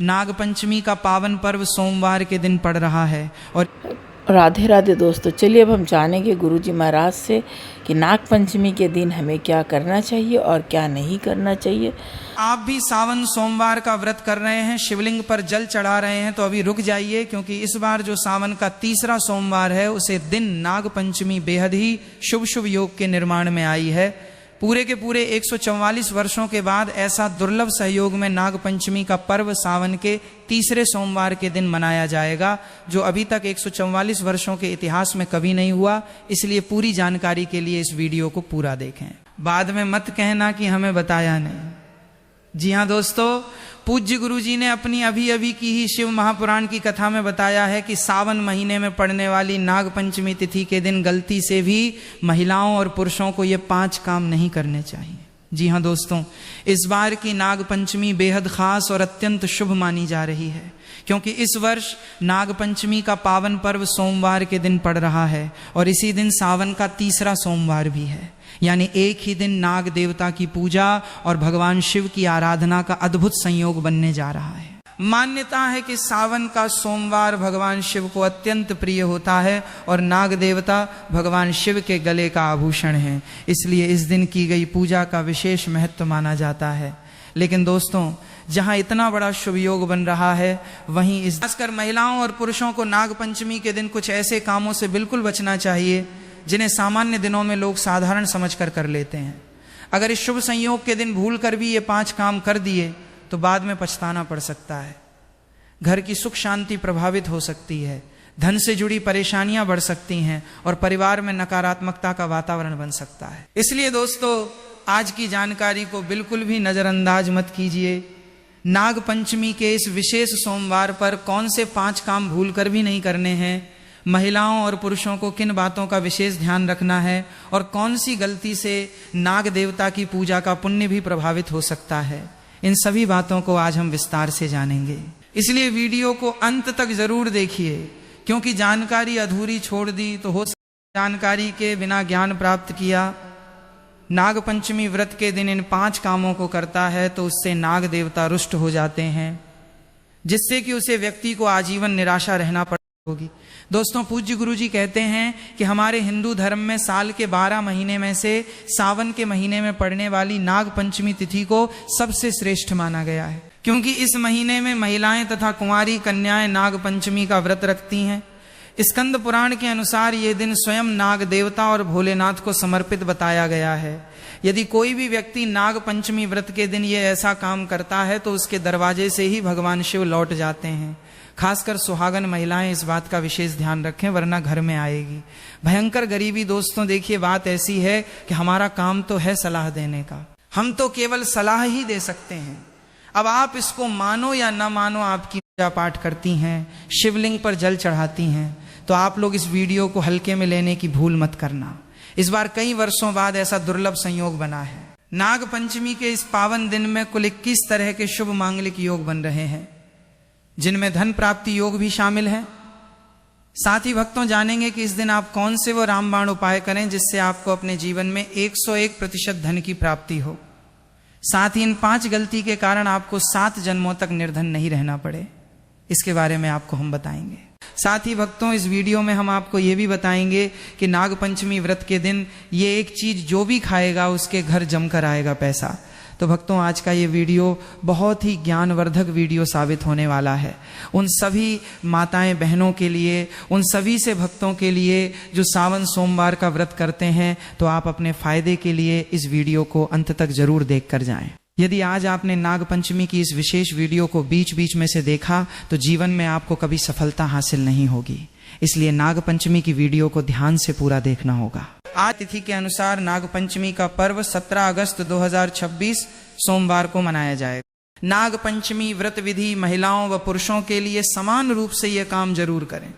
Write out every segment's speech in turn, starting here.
नाग पंचमी का पावन पर्व सोमवार के दिन पड़ रहा है। और राधे राधे दोस्तों, चलिए अब हम जानेंगे गुरुजी महाराज से कि नाग पंचमी के दिन हमें क्या करना चाहिए और क्या नहीं करना चाहिए। आप भी सावन सोमवार का व्रत कर रहे हैं, शिवलिंग पर जल चढ़ा रहे हैं, तो अभी रुक जाइए, क्योंकि इस बार जो सावन का तीसरा सोमवार है उसे दिन नाग पंचमी बेहद ही शुभ शुभ योग के निर्माण में आई है। पूरे के पूरे 144 वर्षों के बाद ऐसा दुर्लभ सहयोग में नाग पंचमी का पर्व सावन के तीसरे सोमवार के दिन मनाया जाएगा, जो अभी तक 144 वर्षों के इतिहास में कभी नहीं हुआ। इसलिए पूरी जानकारी के लिए इस वीडियो को पूरा देखें, बाद में मत कहना कि हमें बताया नहीं। जी हाँ दोस्तों, पूज्य गुरुजी ने अपनी अभी अभी की ही शिव महापुराण की कथा में बताया है कि सावन महीने में पड़ने वाली नाग पंचमी तिथि के दिन गलती से भी महिलाओं और पुरुषों को ये 5 काम नहीं करने चाहिए। जी हाँ दोस्तों, इस बार की नाग पंचमी बेहद खास और अत्यंत शुभ मानी जा रही है, क्योंकि इस वर्ष नाग पंचमी का पावन पर्व सोमवार के दिन पड़ रहा है और इसी दिन सावन का तीसरा सोमवार भी है। यानी एक ही दिन नाग देवता की पूजा और भगवान शिव की आराधना का अद्भुत संयोग बनने जा रहा है। मान्यता है कि सावन का सोमवार भगवान शिव को अत्यंत प्रिय होता है और नाग देवता भगवान शिव के गले का आभूषण है, इसलिए इस दिन की गई पूजा का विशेष महत्व माना जाता है। लेकिन दोस्तों, जहां इतना बड़ा शुभ योग बन रहा है, वहीं इस खासकर महिलाओं और पुरुषों को नाग पंचमी के दिन कुछ ऐसे कामों से बिल्कुल बचना चाहिए जिन्हें सामान्य दिनों में लोग साधारण समझकर कर लेते हैं। अगर इस शुभ संयोग के दिन भूल कर भी ये 5 काम कर दिए तो बाद में पछताना पड़ सकता है। घर की सुख शांति प्रभावित हो सकती है, धन से जुड़ी परेशानियां बढ़ सकती हैं और परिवार में नकारात्मकता का वातावरण बन सकता है। इसलिए दोस्तों, आज की जानकारी को बिल्कुल भी नजरअंदाज मत कीजिए। नाग पंचमी के इस विशेष सोमवार पर कौन से 5 काम भूल कर भी नहीं करने हैं, महिलाओं और पुरुषों को किन बातों का विशेष ध्यान रखना है और कौन सी गलती से नाग देवता की पूजा का पुण्य भी प्रभावित हो सकता है, इन सभी बातों को आज हम विस्तार से जानेंगे। इसलिए वीडियो को अंत तक जरूर देखिए, क्योंकि जानकारी अधूरी छोड़ दी तो हो सकता है जानकारी के बिना ज्ञान प्राप्त किया। नाग पंचमी व्रत के दिन इन 5 कामों को करता है तो उससे नाग देवता रुष्ट हो जाते हैं, जिससे कि उसे व्यक्ति को आजीवन निराशा रहना होगी। दोस्तों, पूज्य गुरुजी कहते हैं कि हमारे हिंदू धर्म में साल के 12 महीने में से सावन के महीने में पड़ने वाली नाग पंचमी तिथि को सबसे श्रेष्ठ माना गया है, क्योंकि इस महीने में महिलाएं तथा कुंवारी कन्याएं नाग पंचमी का व्रत रखती हैं। स्कंद पुराण के अनुसार ये दिन स्वयं नाग देवता और भोलेनाथ को समर्पित बताया गया है। यदि कोई भी व्यक्ति नाग पंचमी व्रत के दिन ये ऐसा काम करता है तो उसके दरवाजे से ही भगवान शिव लौट जाते हैं। खासकर सुहागन महिलाएं इस बात का विशेष ध्यान रखें, वरना घर में आएगी भयंकर गरीबी। दोस्तों देखिए, बात ऐसी है कि हमारा काम तो है सलाह देने का, हम तो केवल सलाह ही दे सकते हैं। अब आप इसको मानो या ना मानो, आपकी पूजा पाठ करती हैं, शिवलिंग पर जल चढ़ाती हैं, तो आप लोग इस वीडियो को हल्के में लेने की भूल मत करना। इस बार कई वर्षों बाद ऐसा दुर्लभ संयोग बना है। नाग पंचमी के इस पावन दिन में कुल 21 तरह के शुभ मांगलिक योग बन रहे हैं, जिनमें धन प्राप्ति योग भी शामिल है। साथ ही भक्तों जानेंगे कि इस दिन आप कौन से वो रामबाण उपाय करें जिससे आपको अपने जीवन में 101% धन की प्राप्ति हो। साथ ही इन 5 गलती के कारण आपको 7 जन्मों तक निर्धन नहीं रहना पड़े, इसके बारे में आपको हम बताएंगे। साथ ही भक्तों, इस वीडियो में हम आपको ये भी बताएंगे कि नाग पंचमी व्रत के दिन ये एक चीज जो भी खाएगा उसके घर जमकर आएगा पैसा। तो भक्तों, आज का ये वीडियो बहुत ही ज्ञानवर्धक वीडियो साबित होने वाला है उन सभी माताएं बहनों के लिए, उन सभी से भक्तों के लिए जो सावन सोमवार का व्रत करते हैं। तो आप अपने फायदे के लिए इस वीडियो को अंत तक जरूर देख कर जाएं। यदि आज आपने नाग पंचमी की इस विशेष वीडियो को बीच बीच में से देखा तो जीवन में आपको कभी सफलता हासिल नहीं होगी, इसलिए नाग पंचमी की वीडियो को ध्यान से पूरा देखना होगा। आज तिथि के अनुसार नाग पंचमी का पर्व 17 अगस्त 2026 सोमवार को मनाया जाएगा। नाग पंचमी व्रत विधि महिलाओं व पुरुषों के लिए समान रूप से यह काम जरूर करें।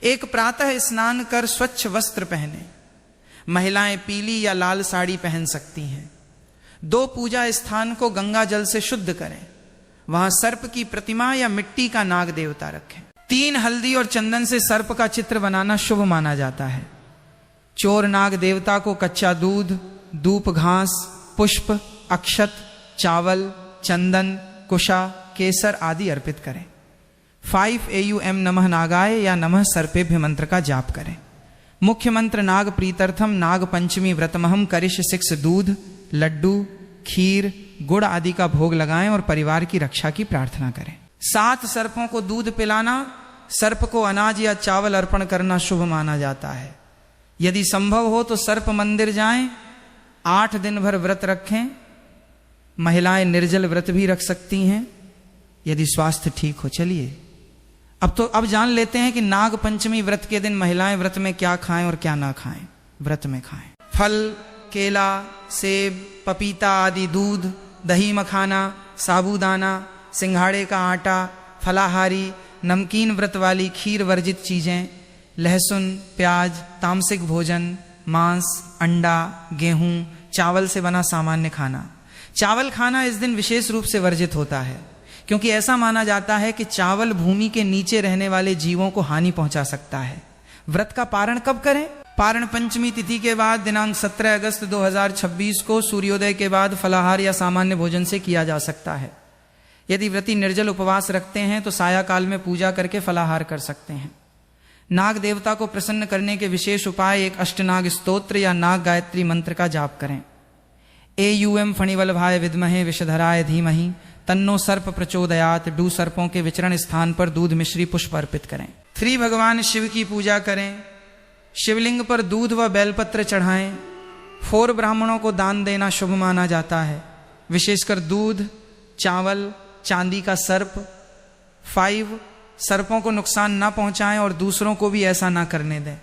एक प्रातः स्नान कर स्वच्छ वस्त्र पहने, महिलाएं पीली या लाल साड़ी पहन सकती हैं। 2 पूजा स्थान को गंगा जल से शुद्ध करें, वहां सर्प की प्रतिमा या मिट्टी का नाग देवता रखें। 3 हल्दी और चंदन से सर्प का चित्र बनाना शुभ माना जाता है। चोर नाग देवता को कच्चा दूध, धूप घास, पुष्प, अक्षत, चावल, चंदन, कुशा, केसर आदि अर्पित करें। 5 AUM नमः नागाय या नमः सर्पेभ्य मंत्र का जाप करें। मुख्य मंत्र नाग प्रीत्यर्थम नाग पंचमी व्रतमहम करिष्य 6 दूध, लड्डू, खीर, गुड़ आदि का भोग लगाएं और परिवार की रक्षा की प्रार्थना करें। 7 सर्पों को दूध पिलाना, सर्प को अनाज या चावल अर्पण करना शुभ माना जाता है। यदि संभव हो तो सर्प मंदिर जाएं, 8 दिन भर व्रत रखें। महिलाएं निर्जल व्रत भी रख सकती हैं यदि स्वास्थ्य ठीक हो। चलिए अब जान लेते हैं कि नाग पंचमी व्रत के दिन महिलाएं व्रत में क्या खाएं और क्या ना खाएं। व्रत में खाएं फल, केला, सेब, पपीता आदि, दूध, दही मखाना, साबूदाना, सिंघाड़े का आटा, फलाहारी, नमकीन व्रत वाली खीर वर्जित चीजें, लहसुन, प्याज, तामसिक भोजन, मांस, अंडा, गेहूं, चावल से बना सामान्य खाना। चावल खाना इस दिन विशेष रूप से वर्जित होता है क्योंकि ऐसा माना जाता है कि चावल भूमि के नीचे रहने वाले जीवों को हानि पहुंचा सकता है। व्रत का पारण कब करें? पारण पंचमी तिथि के बाद दिनांक 17 अगस्त 2026 को सूर्योदय के बाद फलाहार या सामान्य भोजन से किया जा सकता है। यदि व्रती निर्जल उपवास रखते हैं तो साया काल में पूजा करके फलाहार कर सकते हैं। नाग देवता को प्रसन्न करने के विशेष उपाय एक अष्टनाग स्तोत्र या नाग गायत्री मंत्र का जाप करें। AUM फणिवल्भाय विद्महे विषधराय धीमहि तन्नो सर्प प्रचोदयात। डू सर्पों के विचरण स्थान पर दूध मिश्री पुष्प अर्पित करें। 3 भगवान शिव की पूजा करें। शिवलिंग पर दूध व बेलपत्र चढ़ाएं। 4 ब्राह्मणों को दान देना शुभ माना जाता है, विशेषकर दूध, चावल, चांदी का सर्प। 5 सर्पों को नुकसान ना पहुंचाएं और दूसरों को भी ऐसा ना करने दें।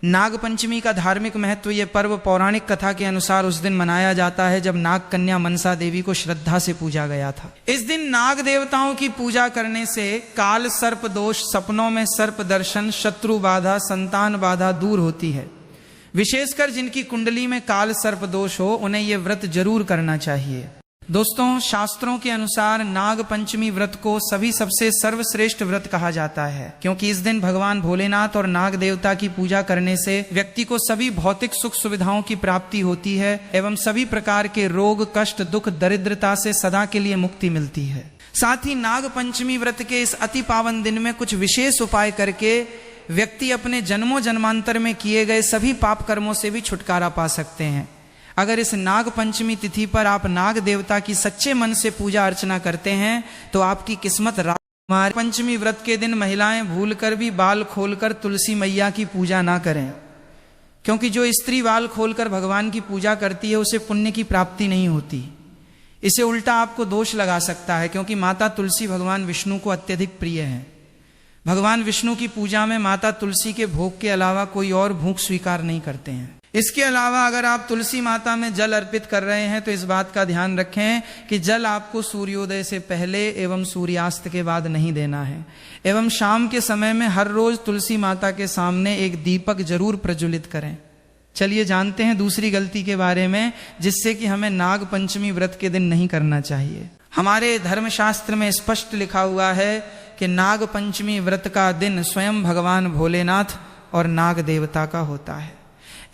नाग पंचमी का धार्मिक महत्व ये पर्व पौराणिक कथा के अनुसार उस दिन मनाया जाता है जब नाग कन्या मनसा देवी को श्रद्धा से पूजा गया था। इस दिन नाग देवताओं की पूजा करने से काल सर्प दोष, सपनों में सर्प दर्शन, शत्रु बाधा, संतान बाधा दूर होती है। विशेषकर जिनकी कुंडली में काल सर्प दोष हो उन्हें यह व्रत जरूर करना चाहिए। दोस्तों, शास्त्रों के अनुसार नाग पंचमी व्रत को सभी सबसे सर्वश्रेष्ठ व्रत कहा जाता है क्योंकि इस दिन भगवान भोलेनाथ और नाग देवता की पूजा करने से व्यक्ति को सभी भौतिक सुख सुविधाओं की प्राप्ति होती है एवं सभी प्रकार के रोग, कष्ट, दुख, दरिद्रता से सदा के लिए मुक्ति मिलती है। साथ ही नाग पंचमी व्रत के इस अति पावन दिन में कुछ विशेष उपाय करके व्यक्ति अपने जन्मों जन्मांतर में किए गए सभी पाप कर्मों से भी छुटकारा पा सकते हैं। अगर इस नाग पंचमी तिथि पर आप नाग देवता की सच्चे मन से पूजा अर्चना करते हैं तो आपकी किस्मत राजकुमार। पंचमी व्रत के दिन महिलाएं भूलकर भी बाल खोलकर तुलसी मैया की पूजा ना करें क्योंकि जो स्त्री बाल खोलकर भगवान की पूजा करती है उसे पुण्य की प्राप्ति नहीं होती। इसे उल्टा आपको दोष लगा सकता है क्योंकि माता तुलसी भगवान विष्णु को अत्यधिक प्रिय है। भगवान विष्णु की पूजा में माता तुलसी के भोग के अलावा कोई और भोग स्वीकार नहीं करते हैं। इसके अलावा अगर आप तुलसी माता में जल अर्पित कर रहे हैं तो इस बात का ध्यान रखें कि जल आपको सूर्योदय से पहले एवं सूर्यास्त के बाद नहीं देना है एवं शाम के समय में हर रोज तुलसी माता के सामने एक दीपक जरूर प्रज्वलित करें। चलिए जानते हैं दूसरी गलती के बारे में जिससे कि हमें नाग पंचमी व्रत के दिन नहीं करना चाहिए। हमारे धर्मशास्त्र में स्पष्ट लिखा हुआ है कि नाग पंचमी व्रत का दिन स्वयं भगवान भोलेनाथ और नाग देवता का होता है।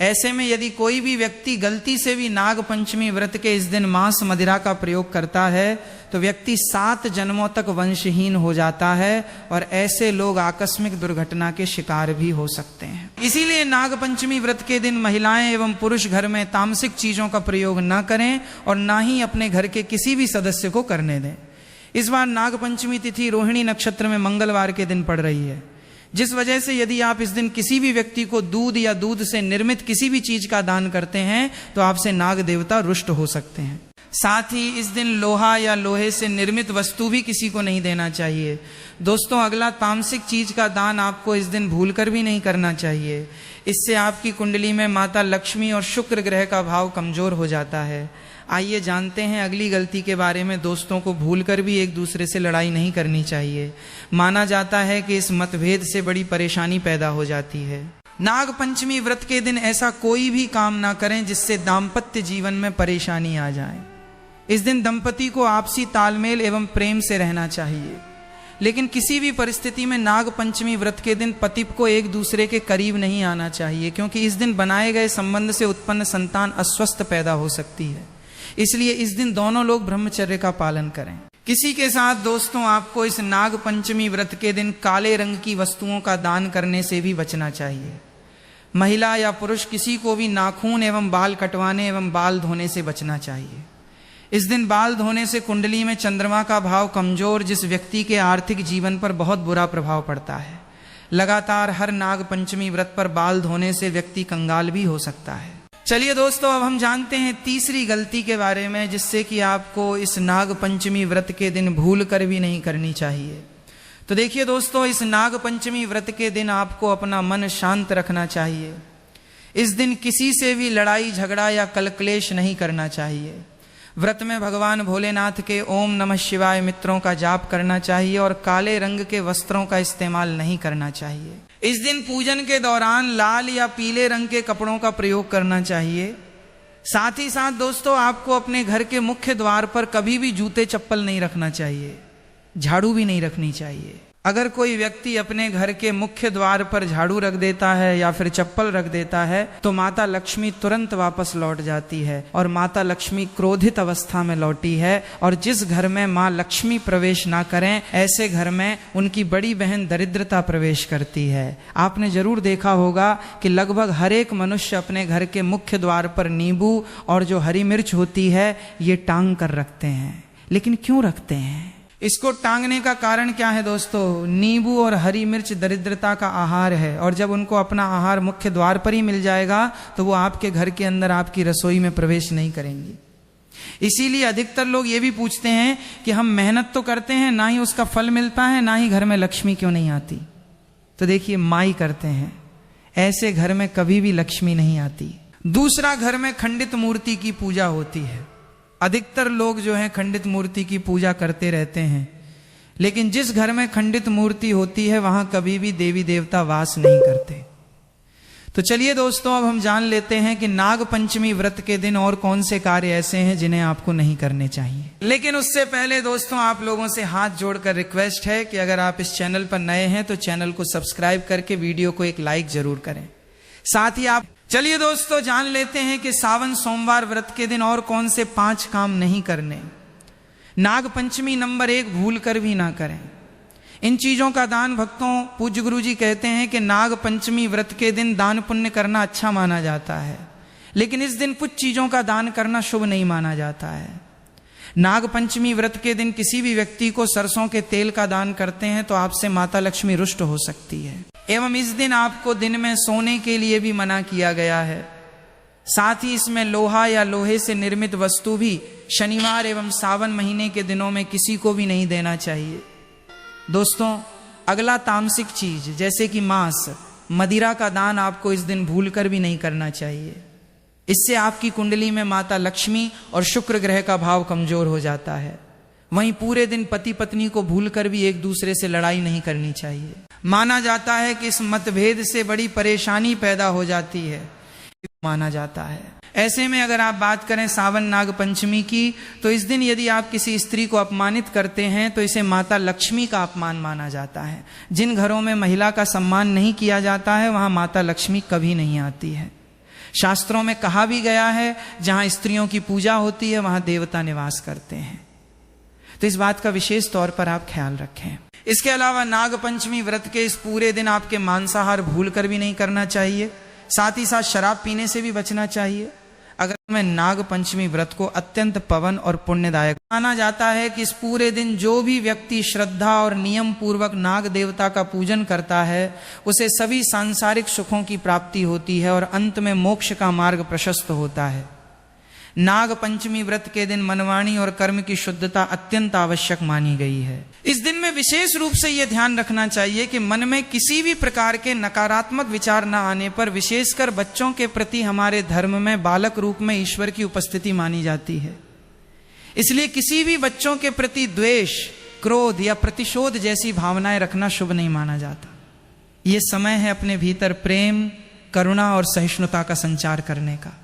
ऐसे में यदि कोई भी व्यक्ति गलती से भी नाग पंचमी व्रत के इस दिन मांस मदिरा का प्रयोग करता है तो व्यक्ति 7 जन्मों तक वंशहीन हो जाता है और ऐसे लोग आकस्मिक दुर्घटना के शिकार भी हो सकते हैं। इसीलिए नाग पंचमी व्रत के दिन महिलाएं एवं पुरुष घर में तामसिक चीजों का प्रयोग न करें और ना ही अपने घर के किसी भी सदस्य को करने दें। इस बार नाग पंचमी तिथि रोहिणी नक्षत्र में मंगलवार के दिन पड़ रही है, जिस वजह से यदि आप इस दिन किसी भी व्यक्ति को दूध या दूध से निर्मित किसी भी चीज का दान करते हैं तो आपसे नाग देवता रुष्ट हो सकते हैं। साथ ही इस दिन लोहा या लोहे से निर्मित वस्तु भी किसी को नहीं देना चाहिए। दोस्तों, अगला तामसिक चीज का दान आपको इस दिन भूलकर भी नहीं करना चाहिए। इससे आपकी कुंडली में माता लक्ष्मी और शुक्र ग्रह का भाव कमजोर हो जाता है। आइए जानते हैं अगली गलती के बारे में। दोस्तों को भूलकर भी एक दूसरे से लड़ाई नहीं करनी चाहिए। माना जाता है कि इस मतभेद से बड़ी परेशानी पैदा हो जाती है। नाग पंचमी व्रत के दिन ऐसा कोई भी काम ना करें जिससे दाम्पत्य जीवन में परेशानी आ जाए। इस दिन दंपति को आपसी तालमेल एवं प्रेम से रहना चाहिए, लेकिन किसी भी परिस्थिति में नाग पंचमी व्रत के दिन पति को एक दूसरे के करीब नहीं आना चाहिए क्योंकि इस दिन बनाए गए संबंध से उत्पन्न संतान अस्वस्थ पैदा हो सकती है। इसलिए इस दिन दोनों लोग ब्रह्मचर्य का पालन करें। किसी के साथ दोस्तों आपको इस नाग पंचमी व्रत के दिन काले रंग की वस्तुओं का दान करने से भी बचना चाहिए। महिला या पुरुष किसी को भी नाखून एवं बाल कटवाने एवं बाल धोने से बचना चाहिए। इस दिन बाल धोने से कुंडली में चंद्रमा का भाव कमजोर, जिस व्यक्ति के आर्थिक जीवन पर बहुत बुरा प्रभाव पड़ता है। लगातार हर नाग पंचमी व्रत पर बाल धोने से व्यक्ति कंगाल भी हो सकता है। चलिए दोस्तों, अब हम जानते हैं तीसरी गलती के बारे में, जिससे कि आपको इस नाग पंचमी व्रत के दिन भूल कर भी नहीं करनी चाहिए। तो देखिए दोस्तों, इस नाग पंचमी व्रत के दिन आपको अपना मन शांत रखना चाहिए। इस दिन किसी से भी लड़ाई झगड़ा या कलक्लेश नहीं करना चाहिए। व्रत में भगवान भोलेनाथ के ओम नमः शिवाय मित्रों का जाप करना चाहिए और काले रंग के वस्त्रों का इस्तेमाल नहीं करना चाहिए। इस दिन पूजन के दौरान लाल या पीले रंग के कपड़ों का प्रयोग करना चाहिए। साथ ही साथ दोस्तों, आपको अपने घर के मुख्य द्वार पर कभी भी जूते चप्पल नहीं रखना चाहिए, झाड़ू भी नहीं रखनी चाहिए। अगर कोई व्यक्ति अपने घर के मुख्य द्वार पर झाड़ू रख देता है या फिर चप्पल रख देता है तो माता लक्ष्मी तुरंत वापस लौट जाती है और माता लक्ष्मी क्रोधित अवस्था में लौटी है। और जिस घर में माँ लक्ष्मी प्रवेश ना करें, ऐसे घर में उनकी बड़ी बहन दरिद्रता प्रवेश करती है। आपने जरूर देखा होगा कि लगभग हर एक मनुष्य अपने घर के मुख्य द्वार पर नींबू और जो हरी मिर्च होती है ये टांग कर रखते हैं। लेकिन क्यों रखते हैं? इसको टांगने का कारण क्या है दोस्तों? नींबू और हरी मिर्च दरिद्रता का आहार है, और जब उनको अपना आहार मुख्य द्वार पर ही मिल जाएगा तो वो आपके घर के अंदर आपकी रसोई में प्रवेश नहीं करेंगी। इसीलिए अधिकतर लोग ये भी पूछते हैं कि हम मेहनत तो करते हैं, ना ही उसका फल मिलता है, ना ही घर में लक्ष्मी क्यों नहीं आती। तो देखिए, माई करते हैं, ऐसे घर में कभी भी लक्ष्मी नहीं आती। दूसरा, घर में खंडित मूर्ति की पूजा होती है। अधिकतर लोग जो हैं खंडित मूर्ति की पूजा करते रहते हैं, लेकिन जिस घर में खंडित मूर्ति होती है वहां कभी भी देवी देवता वास नहीं करते। तो चलिए दोस्तों, अब हम जान लेते हैं कि नाग पंचमी व्रत के दिन और कौन से कार्य ऐसे हैं जिन्हें आपको नहीं करने चाहिए। लेकिन उससे पहले दोस्तों, आप लोगों से हाथ जोड़कर रिक्वेस्ट है कि अगर आप इस चैनल पर नए हैं तो चैनल को सब्सक्राइब करके वीडियो को एक लाइक जरूर करें। साथ ही आप चलिए दोस्तों, जान लेते हैं कि सावन सोमवार व्रत के दिन और कौन से 5 काम नहीं करने। नाग पंचमी नंबर 1, भूल कर भी ना करें। इन चीजों का दान भक्तों, पूज्य गुरु जी कहते हैं कि नाग पंचमी व्रत के दिन दान पुण्य करना अच्छा माना जाता है, लेकिन इस दिन कुछ चीजों का दान करना शुभ नहीं माना जाता है। नाग पंचमी व्रत के दिन किसी भी व्यक्ति को सरसों के तेल का दान करते हैं तो आपसे माता लक्ष्मी रुष्ट हो सकती है। एवं इस दिन आपको दिन में सोने के लिए भी मना किया गया है। साथ ही इसमें लोहा या लोहे से निर्मित वस्तु भी शनिवार एवं सावन महीने के दिनों में किसी को भी नहीं देना चाहिए। दोस्तों, अगला तामसिक चीज जैसे कि मांस, मदिरा का दान आपको इस दिन भूलकर भी नहीं करना चाहिए। इससे आपकी कुंडली में माता लक्ष्मी और शुक्र ग्रह का भाव कमजोर हो जाता है। वहीं पूरे दिन पति पत्नी को भूलकर भी एक दूसरे से लड़ाई नहीं करनी चाहिए। माना जाता है कि इस मतभेद से बड़ी परेशानी पैदा हो जाती है, माना जाता है। ऐसे में अगर आप बात करें सावन नाग पंचमी की, तो इस दिन यदि आप किसी स्त्री को अपमानित करते हैं तो इसे माता लक्ष्मी का अपमान माना जाता है। जिन घरों में महिला का सम्मान नहीं किया जाता है वहां माता लक्ष्मी कभी नहीं आती है। शास्त्रों में कहा भी गया है, जहां स्त्रियों की पूजा होती है वहां देवता निवास करते हैं। तो इस बात का विशेष तौर पर आप ख्याल रखें। इसके अलावा नाग पंचमी व्रत के इस पूरे दिन आपके मांसाहार भूल कर भी नहीं करना चाहिए। साथ ही साथ शराब पीने से भी बचना चाहिए। अगर मैं नाग पंचमी व्रत को अत्यंत पवन और पुण्यदायक माना जाता है कि इस पूरे दिन जो भी व्यक्ति श्रद्धा और नियम पूर्वक नाग देवता का पूजन करता है उसे सभी सांसारिक सुखों की प्राप्ति होती है और अंत में मोक्ष का मार्ग प्रशस्त होता है। नाग पंचमी व्रत के दिन मनवाणी और कर्म की शुद्धता अत्यंत आवश्यक मानी गई है। इस दिन में विशेष रूप से यह ध्यान रखना चाहिए कि मन में किसी भी प्रकार के नकारात्मक विचार न आने पर, विशेषकर बच्चों के प्रति हमारे धर्म में बालक रूप में ईश्वर की उपस्थिति मानी जाती है। इसलिए किसी भी बच्चों के प्रति द्वेष, क्रोध या प्रतिशोध जैसी भावनाएं रखना शुभ नहीं माना जाता। यह समय है अपने भीतर प्रेम, करुणा और सहिष्णुता का संचार करने का।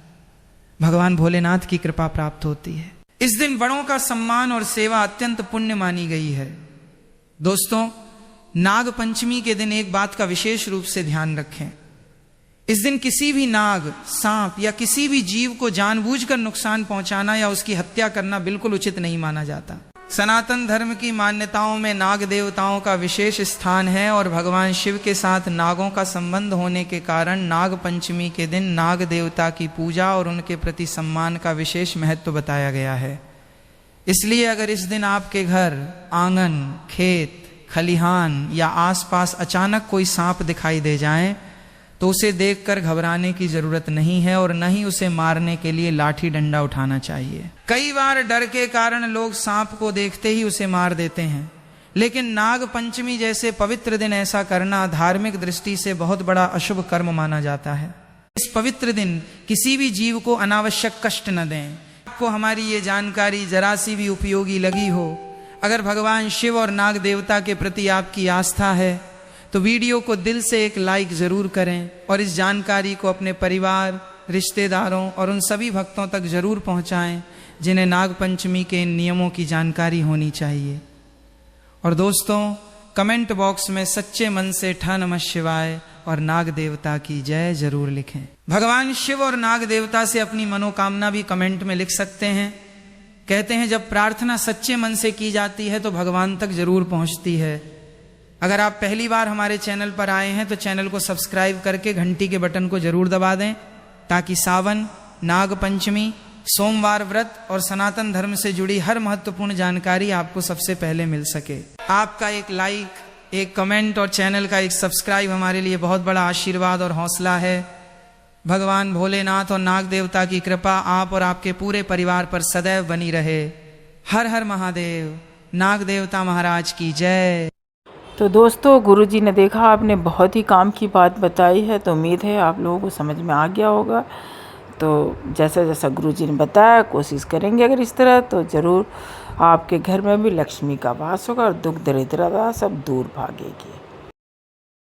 भगवान भोलेनाथ की कृपा प्राप्त होती है। इस दिन बड़ों का सम्मान और सेवा अत्यंत पुण्य मानी गई है। दोस्तों, नाग पंचमी के दिन एक बात का विशेष रूप से ध्यान रखें। इस दिन किसी भी नाग, सांप या किसी भी जीव को जानबूझकर नुकसान पहुंचाना या उसकी हत्या करना बिल्कुल उचित नहीं माना जाता। सनातन धर्म की मान्यताओं में नाग देवताओं का विशेष स्थान है और भगवान शिव के साथ नागों का संबंध होने के कारण नाग पंचमी के दिन नाग देवता की पूजा और उनके प्रति सम्मान का विशेष महत्व बताया गया है। इसलिए अगर इस दिन आपके घर, आंगन, खेत, खलिहान या आसपास अचानक कोई सांप दिखाई दे जाए तो उसे देखकर घबराने की जरूरत नहीं है और न ही उसे मारने के लिए लाठी डंडा उठाना चाहिए। कई बार डर के कारण लोग सांप को देखते ही उसे मार देते हैं, लेकिन नाग पंचमी जैसे पवित्र दिन ऐसा करना धार्मिक दृष्टि से बहुत बड़ा अशुभ कर्म माना जाता है। इस पवित्र दिन किसी भी जीव को अनावश्यक कष्ट न दें। आपको हमारी ये जानकारी जरा सी भी उपयोगी लगी हो, अगर भगवान शिव और नाग देवता के प्रति आपकी आस्था है तो वीडियो को दिल से एक लाइक जरूर करें और इस जानकारी को अपने परिवार, रिश्तेदारों और उन सभी भक्तों तक जरूर पहुंचाएं जिन्हें नाग पंचमी के इन नियमों की जानकारी होनी चाहिए। और दोस्तों, कमेंट बॉक्स में सच्चे मन से ठा नमः शिवाय और नाग देवता की जय जरूर लिखें। भगवान शिव और नाग देवता से अपनी मनोकामना भी कमेंट में लिख सकते हैं। कहते हैं जब प्रार्थना सच्चे मन से की जाती है तो भगवान तक जरूर पहुंचती है। अगर आप पहली बार हमारे चैनल पर आए हैं तो चैनल को सब्सक्राइब करके घंटी के बटन को जरूर दबा दें ताकि सावन, नाग पंचमी, सोमवार व्रत और सनातन धर्म से जुड़ी हर महत्वपूर्ण जानकारी आपको सबसे पहले मिल सके। आपका एक लाइक, एक कमेंट और चैनल का एक सब्सक्राइब हमारे लिए बहुत बड़ा आशीर्वाद और हौसला है। भगवान भोलेनाथ और नाग देवता की कृपा आप और आपके पूरे परिवार पर सदैव बनी रहे। हर हर महादेव। नाग देवता महाराज की जय। तो दोस्तों, गुरुजी ने देखा आपने बहुत ही काम की बात बताई है, तो उम्मीद है आप लोगों को समझ में आ गया होगा। तो जैसा जैसा गुरुजी ने बताया कोशिश करेंगे अगर इस तरह, तो ज़रूर आपके घर में भी लक्ष्मी का वास होगा और दुख दरिद्रता सब दूर भागेगी।